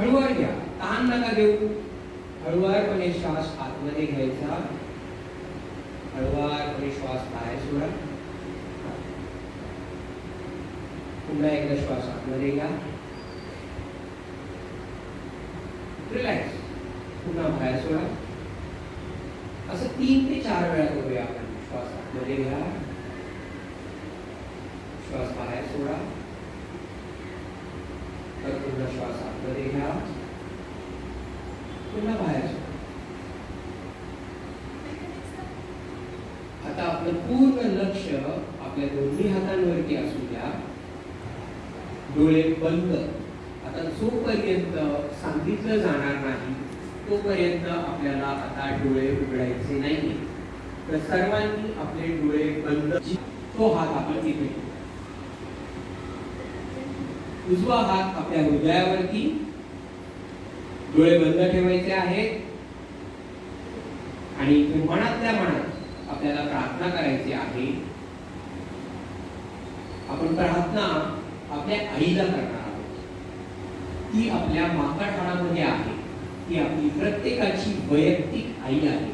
हळूवार घ्या, ताण नका देऊ. हळूवारपणे श्वास आतमध्ये घ्यायचा, हळूवारपणे श्वास बाहेर सोडा. पुन्हा एकदा श्वास आतमध्ये घ्या, रिलॅक्स, पुन्हा बाहेर सोडा. असं 3 ते 4 वेळा करूया आपण. श्वास आतमध्ये घ्या, श्वास बाहेर सोडा, तर पुन्हा श्वास आतमध्ये घ्या, पुन्हा बाहेर सोडा. आता आपलं पूर्ण लक्ष आपल्या दोन्ही हातांवरती असू द्या, डोळे बंद. आता जोपर्यंत सांगितलं जाणार नाही तोपर्यंत आपल्याला आता डोळे उघडायचे नाही. तर सर्वांनी आपले डोळे बंद. तो हात आपण तिथे, उजवा हात आपल्या हृदयावरती, डोळे बंद ठेवायचे आहेत आणि इथे मनातल्या मनात आपल्याला प्रार्थना करायची आहे. आपण प्रार्थना आपल्या आईला करणार आहोत. ती आपल्या माकाठाणामध्ये आहे. ती आपली प्रत्येकाची वैयक्तिक आई आहे.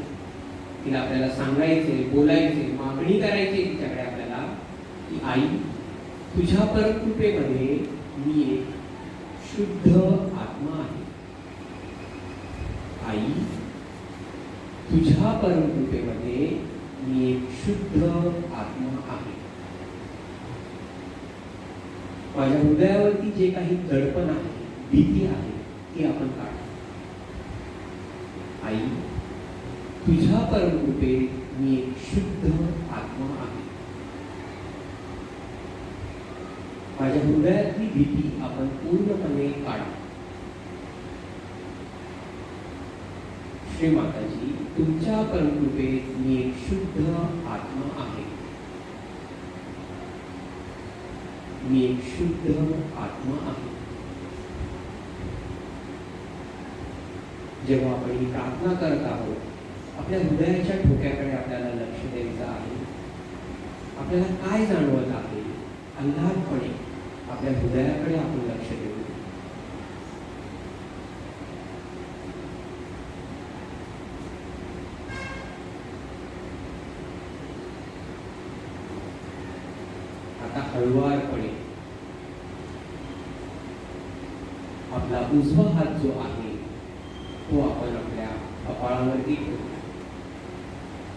तिला आपल्याला सांगायचे, बोलायचे, मागणी करायची तिच्याकडे आपल्याला की आई, तुझ्या परमकृपेमध्ये मी एक शुद्ध आत्मा आहे. आई, तुझ्या परमकृपेमध्ये मी एक शुद्ध आत्मा आहे. माझ्या हृदयावरती जे काही दडपण आहे, भीती आहे, ती आपण काढ. आई, तुझ्या परमकृपेत मी एक शुद्ध आत्मा आहे. माझ्या हृदयातली भीती आपण पूर्णपणे काढ. श्री माताजी, तुमच्या परमकृपेत मी एक शुद्ध आत्मा आहे. मी एक शुद्ध आत्मा आहे. जेव्हा आपण ही प्रार्थना करत आहोत, आपल्या हृदयाच्या ठोक्याकडे आपल्याला लक्ष द्यायचं आहे. आपल्याला काय जाणवत आहे, अल्लादपणे आपल्या हृदयाकडे आपण लक्ष देऊ. आता हळुवारपणे आपला उजवा हात जो आहे तो आपण आपल्या कपाळावरती ठेवू.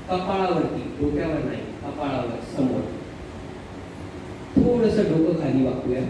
कपाळावरती, डोक्यावर नाही, कपाळावर समोर. थोडंसं डोकं खाली वाकूया.